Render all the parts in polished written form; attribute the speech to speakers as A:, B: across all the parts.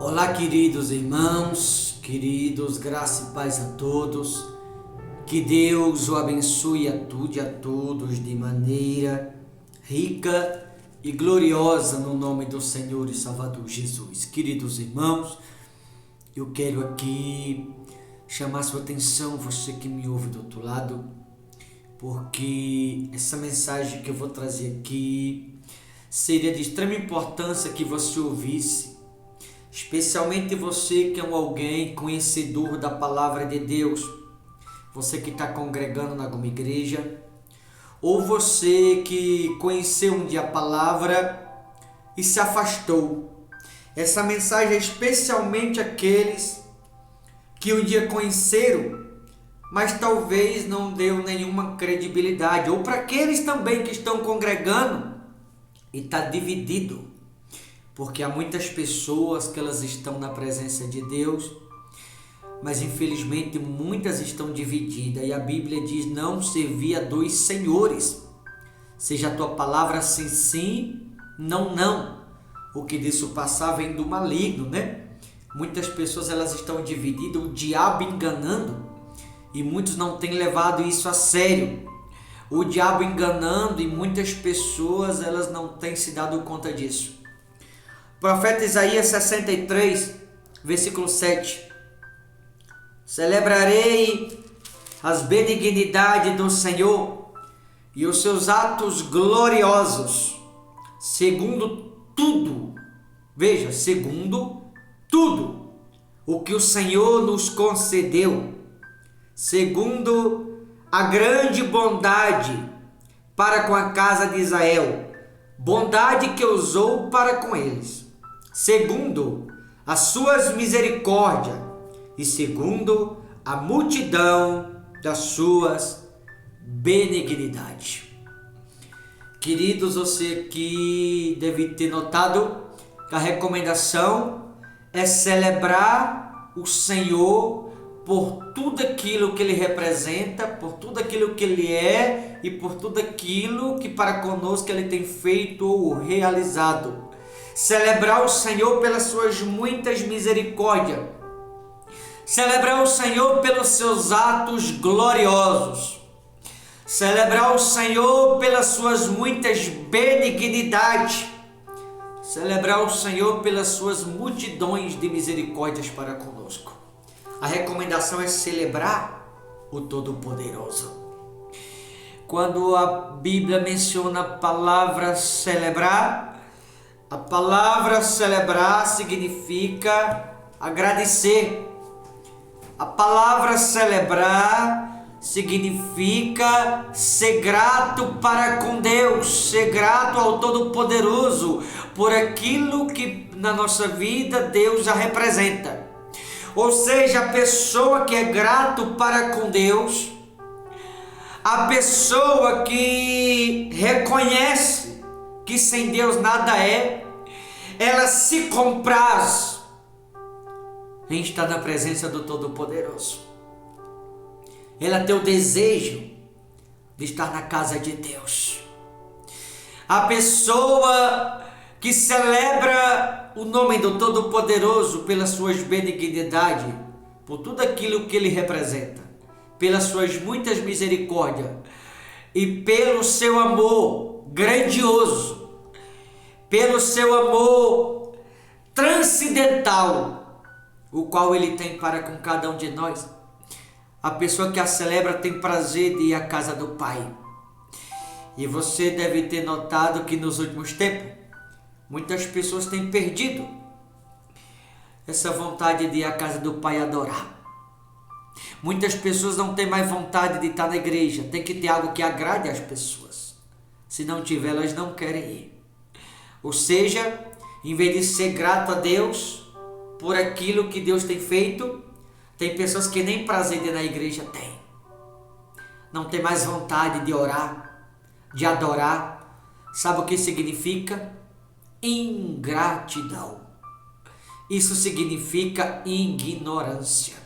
A: Olá, queridos irmãos, queridos, graça e paz a todos. Que Deus o abençoe a tudo e a todos de maneira rica e gloriosa no nome do Senhor e Salvador Jesus. Queridos irmãos, eu quero aqui chamar sua atenção, você que me ouve do outro lado, porque essa mensagem que eu vou trazer aqui seria de extrema importância que você ouvisse, especialmente você que é alguém conhecedor da palavra de Deus, você que está congregando na alguma igreja, ou você que conheceu um dia a palavra e se afastou. Essa mensagem é especialmente aqueles que um dia conheceram, mas talvez não deu nenhuma credibilidade, ou para aqueles também que estão congregando e está dividido. Porque há muitas pessoas que elas estão na presença de Deus, mas infelizmente muitas estão divididas. E a Bíblia diz: não servir a dois senhores. Seja a tua palavra sim, sim, não, não. O que disso passar vem do maligno, né? Muitas pessoas elas estão divididas, o diabo enganando, e muitos não têm levado isso a sério. O diabo enganando e muitas pessoas elas não têm se dado conta disso. Profeta Isaías 63, versículo 7. Celebrarei as benignidades do Senhor e os seus atos gloriosos, segundo tudo, veja, segundo tudo o que o Senhor nos concedeu, segundo a grande bondade para com a casa de Israel, bondade que usou para com eles, segundo as suas misericórdias e segundo a multidão das suas benignidades. Queridos, você que deve ter notado que a recomendação é celebrar o Senhor por tudo aquilo que Ele representa, por tudo aquilo que Ele é e por tudo aquilo que para conosco Ele tem feito ou realizado. Celebrar o Senhor pelas suas muitas misericórdias. Celebrar o Senhor pelos seus atos gloriosos. Celebrar o Senhor pelas suas muitas benignidades. Celebrar o Senhor pelas suas multidões de misericórdias para conosco. A recomendação é celebrar o Todo-Poderoso. Quando a Bíblia menciona a palavra celebrar, a palavra celebrar significa agradecer. A palavra celebrar significa ser grato para com Deus, ser grato ao Todo-Poderoso por aquilo que na nossa vida Deus já representa. Ou seja, a pessoa que é grato para com Deus, a pessoa que reconhece que sem Deus nada é, ela se compraz em estar na presença do Todo-Poderoso. Ela tem o desejo de estar na casa de Deus. A pessoa que celebra o nome do Todo-Poderoso pelas suas benignidades, por tudo aquilo que Ele representa, pelas suas muitas misericórdias e pelo seu amor grandioso, pelo seu amor transcendental, o qual Ele tem para com cada um de nós. A pessoa que a celebra tem prazer de ir à casa do Pai. E você deve ter notado que nos últimos tempos, muitas pessoas têm perdido essa vontade de ir à casa do Pai adorar. Muitas pessoas não têm mais vontade de estar na igreja. Tem que ter algo que agrade as pessoas. Se não tiver, elas não querem ir. Ou seja, em vez de ser grato a Deus por aquilo que Deus tem feito, tem pessoas que nem prazer de ir na igreja têm. Não tem mais vontade de orar, de adorar. Sabe o que significa? Ingratidão. Isso significa ignorância.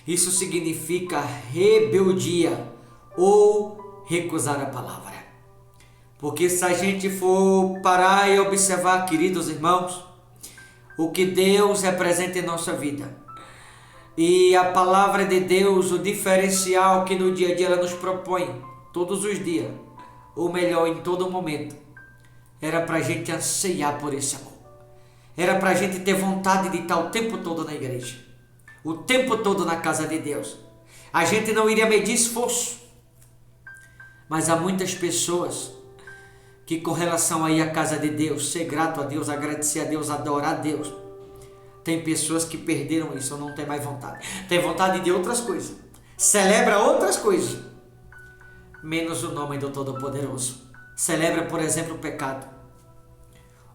A: Isso significa rebeldia ou recusar a palavra. Porque se a gente for parar e observar, queridos irmãos, o que Deus representa em nossa vida. E a palavra de Deus, o diferencial que no dia a dia ela nos propõe, todos os dias, ou melhor, em todo momento, era para a gente anseiar por esse amor. Era para a gente ter vontade de estar o tempo todo na igreja, o tempo todo na casa de Deus. A gente não iria medir esforço, mas há muitas pessoas que com relação aí à casa de Deus, ser grato a Deus, agradecer a Deus, adorar a Deus, tem pessoas que perderam isso, ou não tem mais vontade. Tem vontade de outras coisas, celebra outras coisas, menos o nome do Todo-Poderoso. Celebra, por exemplo, o pecado.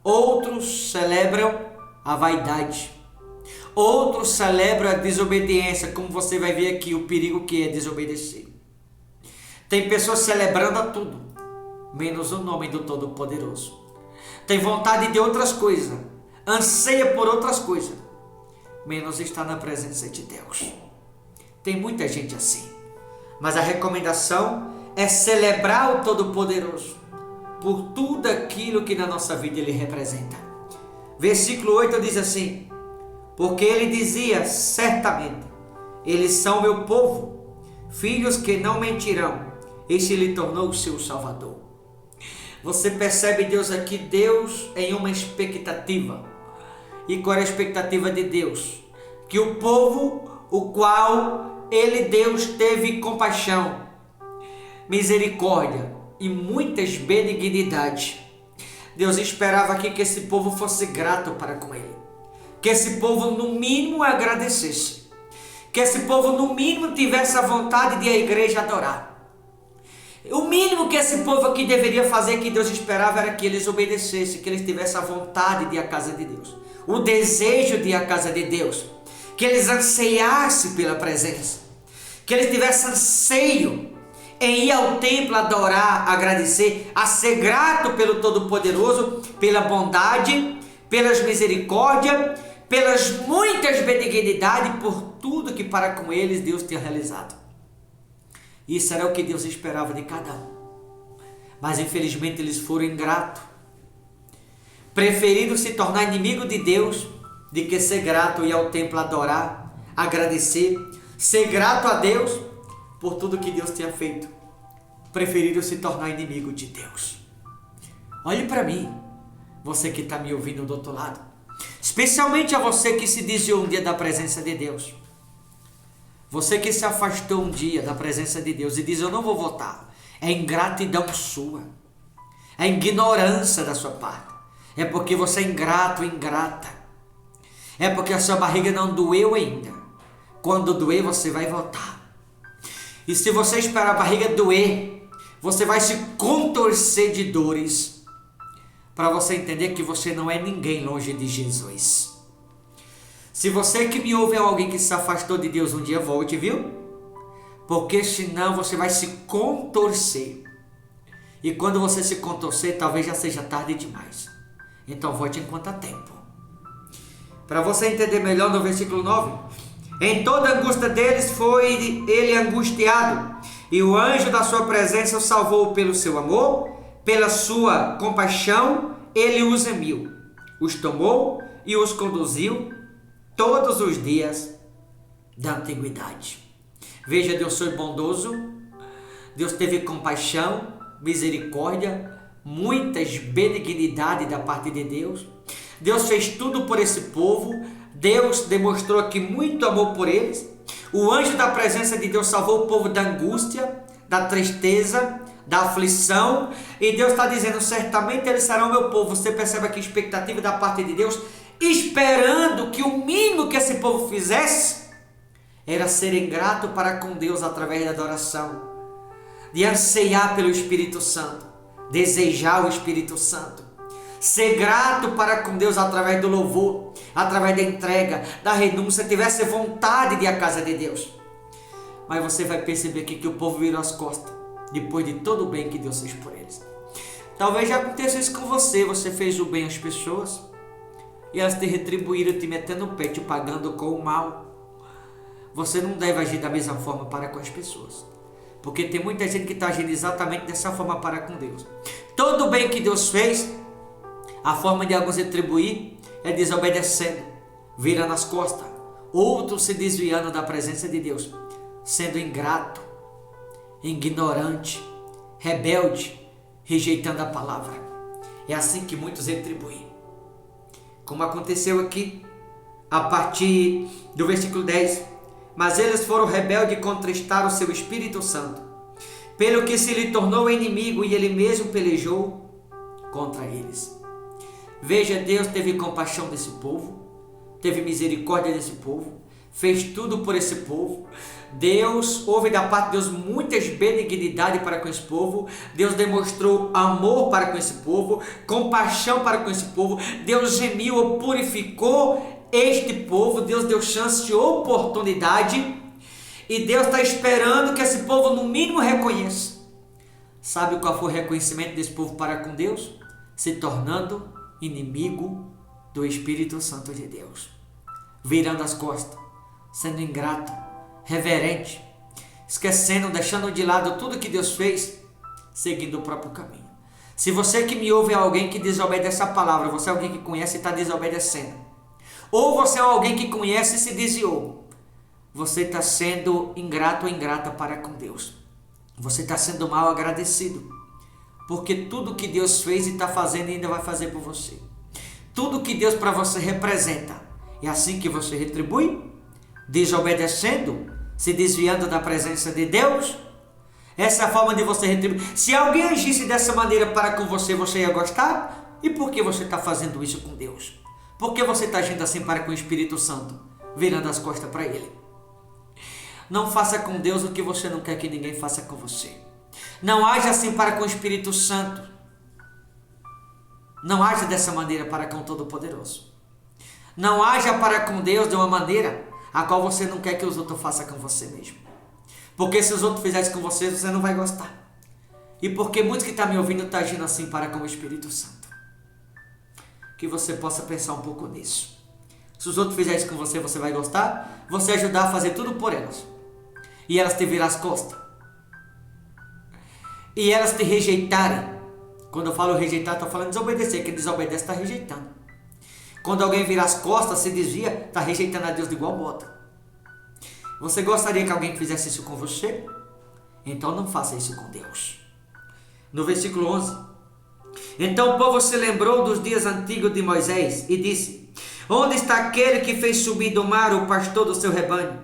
A: Outros celebram a vaidade. Outros celebram a desobediência, como você vai ver aqui o perigo que é desobedecer. Tem pessoas celebrando a tudo, menos o nome do Todo-Poderoso. Tem vontade de outras coisas, anseia por outras coisas, menos estar na presença de Deus. Tem muita gente assim, mas a recomendação é celebrar o Todo-Poderoso por tudo aquilo que na nossa vida Ele representa. Versículo 8 diz assim: porque Ele dizia certamente, eles são meu povo, filhos que não mentirão, este lhe tornou o seu Salvador. Você percebe Deus aqui, Deus em uma expectativa. E qual é a expectativa de Deus? Que o povo, o qual Ele, Deus, teve compaixão, misericórdia e muitas benignidades. Deus esperava aqui que esse povo fosse grato para com Ele. Que esse povo no mínimo agradecesse. Que esse povo no mínimo tivesse a vontade de a igreja adorar. O mínimo que esse povo aqui deveria fazer, que Deus esperava, era que eles obedecessem, que eles tivessem a vontade de ir à casa de Deus, o desejo de ir à casa de Deus, que eles anseiassem pela presença, que eles tivessem anseio em ir ao templo adorar, agradecer, a ser grato pelo Todo-Poderoso, pela bondade, pelas misericórdias, pelas muitas benignidades, por tudo que para com eles Deus tinha realizado. Isso era o que Deus esperava de cada um. Mas infelizmente eles foram ingratos. Preferiram se tornar inimigo de Deus de que ser grato, ir ao templo adorar, agradecer, ser grato a Deus por tudo que Deus tinha feito. Preferiram se tornar inimigo de Deus. Olhe para mim, você que está me ouvindo do outro lado, especialmente a você que se desviou um dia da presença de Deus. Você que se afastou um dia da presença de Deus e diz: eu não vou votar. É ingratidão sua. É ignorância da sua parte. É porque você é ingrato, ingrata. É porque a sua barriga não doeu ainda. Quando doer, você vai votar. E se você esperar a barriga doer, você vai se contorcer de dores, para você entender que você não é ninguém longe de Jesus. Se você que me ouve é alguém que se afastou de Deus, um dia volte, viu? Porque senão você vai se contorcer. E quando você se contorcer, talvez já seja tarde demais. Então volte enquanto há tempo. Para você entender melhor, no versículo 9: em toda a angústia deles foi ele angustiado, e o anjo da sua presença o salvou pelo seu amor, pela sua compaixão, ele os remiu, os tomou e os conduziu todos os dias da antiguidade. Veja, Deus foi bondoso, Deus teve compaixão, misericórdia, muitas benignidades da parte de Deus. Deus fez tudo por esse povo. Deus demonstrou aqui muito amor por eles. O anjo da presença de Deus salvou o povo da angústia, da tristeza, da aflição. E Deus está dizendo: certamente eles serão meu povo. Você percebe aqui a expectativa da parte de Deus, esperando que o mínimo que esse povo fizesse era ser ingrato para com Deus através da adoração, de anseiar pelo Espírito Santo, desejar o Espírito Santo, ser grato para com Deus através do louvor, através da entrega, da renúncia, tivesse vontade de ir à casa de Deus. Mas você vai perceber aqui que o povo virou as costas, depois de todo o bem que Deus fez por eles. Talvez já aconteça isso com você. Você fez o bem às pessoas e elas te retribuíram, te metendo o pé, te pagando com o mal. Você não deve agir da mesma forma para com as pessoas, porque tem muita gente que está agindo exatamente dessa forma para com Deus. Todo o bem que Deus fez, A forma de alguns retribuir é desobedecendo, virando as costas. Outros se desviando da presença de Deus, sendo ingrato, ignorante, rebelde, rejeitando a palavra. É assim que muitos retribuem. Como aconteceu aqui, a partir do versículo 10. Mas eles foram rebeldes e contristaram o seu Espírito Santo, pelo que se lhe tornou inimigo e ele mesmo pelejou contra eles. Veja, Deus teve compaixão desse povo, teve misericórdia desse povo, fez tudo por esse povo. Deus, houve da parte de Deus muitas benignidade para com esse povo. Deus demonstrou amor para com esse povo, compaixão para com esse povo. Deus gemiu, purificou este povo. Deus deu chance de oportunidade e Deus está esperando que esse povo no mínimo reconheça. Sabe qual foi o reconhecimento desse povo para com Deus? Se tornando inimigo do Espírito Santo de Deus, virando as costas, sendo ingrato, reverente, esquecendo, deixando de lado tudo que Deus fez, seguindo o próprio caminho. Se você que me ouve é alguém que desobedece a palavra, você é alguém que conhece e está desobedecendo, ou você é alguém que conhece e se desviou, você está sendo ingrato ou ingrata para com Deus. Você está sendo mal agradecido, porque tudo que Deus fez e está fazendo e ainda vai fazer por você, tudo que Deus para você representa, é assim que você retribui? Desobedecendo, se desviando da presença de Deus? Essa é a forma de você retribuir. Se alguém agisse dessa maneira para com você, você ia gostar? E por que você está fazendo isso com Deus? Por que você está agindo assim para com o Espírito Santo, virando as costas para Ele? Não faça com Deus o que você não quer que ninguém faça com você. Não haja assim para com o Espírito Santo. Não haja dessa maneira para com o Todo-Poderoso. Não haja para com Deus de uma maneira a qual você não quer que os outros façam com você mesmo. Porque se os outros fizerem isso com você, você não vai gostar. E porque muitos que estão me ouvindo estão agindo assim para com o Espírito Santo. Que você possa pensar um pouco nisso. Se os outros fizerem isso com você, você vai gostar? Você ajudar a fazer tudo por elas. E elas te virar as costas. E elas te rejeitarem. Quando eu falo rejeitar, estou falando desobedecer. Quem desobedece está rejeitando. Quando alguém vira as costas, se desvia, está rejeitando a Deus de igual modo. Você gostaria que alguém fizesse isso com você? Então não faça isso com Deus. No versículo 11. Então o povo se lembrou dos dias antigos de Moisés e disse: onde está aquele que fez subir do mar o pastor do seu rebanho?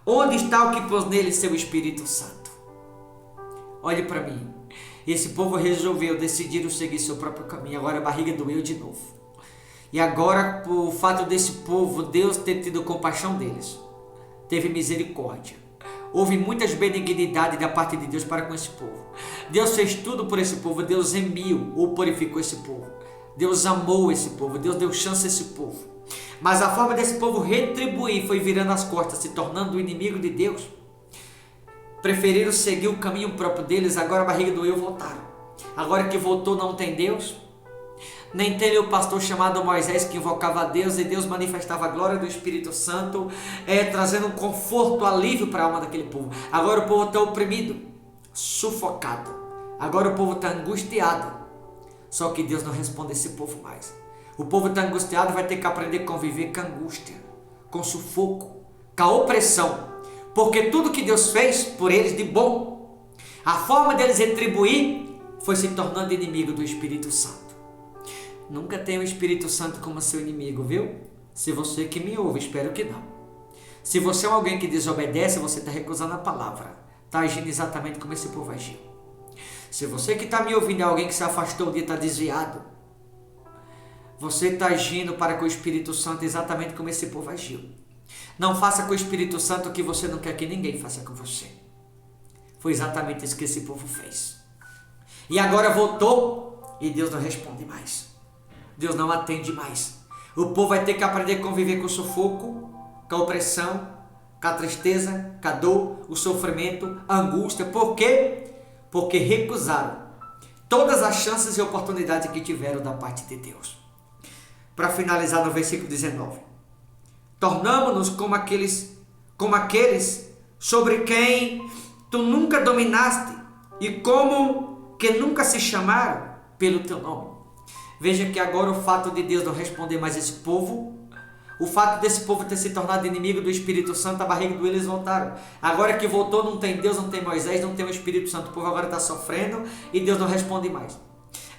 A: Onde está o que pôs nele seu Espírito Santo? Olhe para mim. Esse povo resolveu, decidiram seguir seu próprio caminho. Agora a barriga doeu de novo. E agora, por fato desse povo, Deus ter tido compaixão deles, teve misericórdia. Houve muitas benignidades da parte de Deus para com esse povo. Deus fez tudo por esse povo. Deus remiu ou purificou esse povo. Deus amou esse povo. Deus deu chance a esse povo. Mas a forma desse povo retribuir foi virando as costas, se tornando o inimigo de Deus. Preferiram seguir o caminho próprio deles. Agora a barriga doeu, voltaram. Agora que voltou, não tem Deus. Nem tem o pastor chamado Moisés que invocava a Deus e Deus manifestava a glória do Espírito Santo, trazendo um conforto, alívio para a alma daquele povo. Agora o povo está oprimido, sufocado. Agora o povo está angustiado. Só que Deus não responde a esse povo mais. O povo está angustiado, vai ter que aprender a conviver com a angústia, com sufoco, com a opressão. Porque tudo que Deus fez por eles de bom, a forma deles retribuir foi se tornando inimigo do Espírito Santo. Nunca tenha o Espírito Santo como seu inimigo, viu? Se você que me ouve, espero que não. Se você é alguém que desobedece, você está recusando a palavra. Está agindo exatamente como esse povo agiu. Se você que está me ouvindo é alguém que se afastou de estar desviado, você está agindo para com o Espírito Santo exatamente como esse povo agiu. Não faça com o Espírito Santo o que você não quer que ninguém faça com você. Foi exatamente isso que esse povo fez. E agora voltou e Deus não responde mais. Deus não atende mais. O povo vai ter que aprender a conviver com o sufoco, com a opressão, com a tristeza, com a dor, o sofrimento, a angústia. Por quê? Porque recusaram todas as chances e oportunidades que tiveram da parte de Deus. Para finalizar no versículo 19. Tornamo-nos como aqueles sobre quem tu nunca dominaste e como que nunca se chamaram pelo teu nome. Veja que agora o fato de Deus não responder mais esse povo, o fato desse povo ter se tornado inimigo do Espírito Santo, a barriga do eles voltaram. Agora que voltou, não tem Deus, não tem Moisés, não tem o Espírito Santo. O povo agora está sofrendo e Deus não responde mais.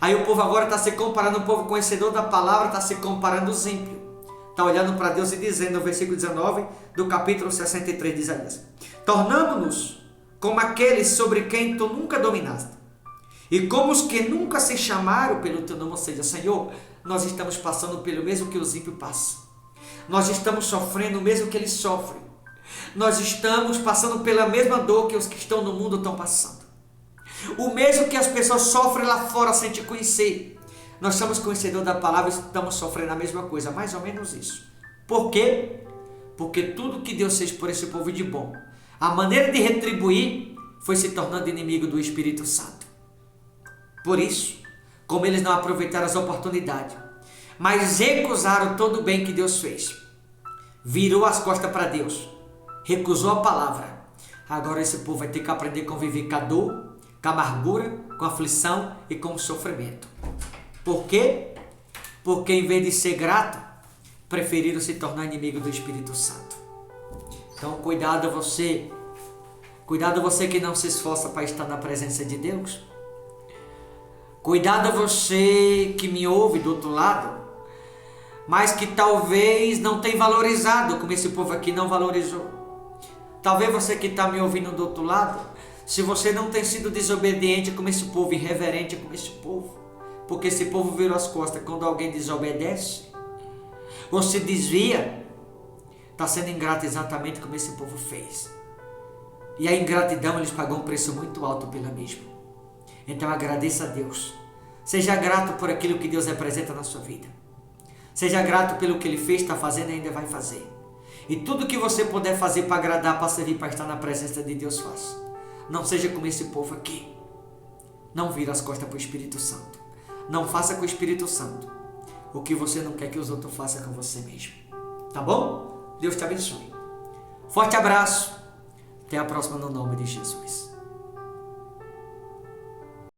A: Aí o povo agora está se comparando, o povo conhecedor da palavra está se comparando os ímpios. Está olhando para Deus e dizendo, no versículo 19 do capítulo 63 de Isaías: tornamo-nos como aqueles sobre quem tu nunca dominaste, e como os que nunca se chamaram pelo teu nome. Ou seja, Senhor, nós estamos passando pelo mesmo que os ímpios passam. Nós estamos sofrendo o mesmo que eles sofrem. Nós estamos passando pela mesma dor que os que estão no mundo estão passando. O mesmo que as pessoas sofrem lá fora sem te conhecer. Nós somos conhecedores da palavra e estamos sofrendo a mesma coisa, mais ou menos isso. Por quê? Porque tudo que Deus fez por esse povo de bom, a maneira de retribuir foi se tornando inimigo do Espírito Santo. Por isso, como eles não aproveitaram as oportunidades, mas recusaram todo o bem que Deus fez, virou as costas para Deus, recusou a palavra, agora esse povo vai ter que aprender a conviver com a dor, com a amargura, com a aflição e com o sofrimento. Por quê? Porque em vez de ser grato, preferiram se tornar inimigo do Espírito Santo. Então cuidado você que não se esforça para estar na presença de Deus. Cuidado você que me ouve do outro lado, mas que talvez não tenha valorizado como esse povo aqui não valorizou. Talvez você que está me ouvindo do outro lado, se você não tem sido desobediente como esse povo, irreverente como esse povo, porque esse povo virou as costas quando alguém desobedece ou se desvia, está sendo ingrato exatamente como esse povo fez. E a ingratidão, eles pagam um preço muito alto pela mesma. Então agradeça a Deus. Seja grato por aquilo que Deus representa na sua vida. Seja grato pelo que Ele fez, está fazendo e ainda vai fazer. E tudo que você puder fazer para agradar, para servir, para estar na presença de Deus, faça. Não seja como esse povo aqui. Não vira as costas para o Espírito Santo. Não faça com o Espírito Santo o que você não quer que os outros façam com você mesmo. Tá bom? Deus te abençoe. Forte abraço. Até a próxima no nome de Jesus.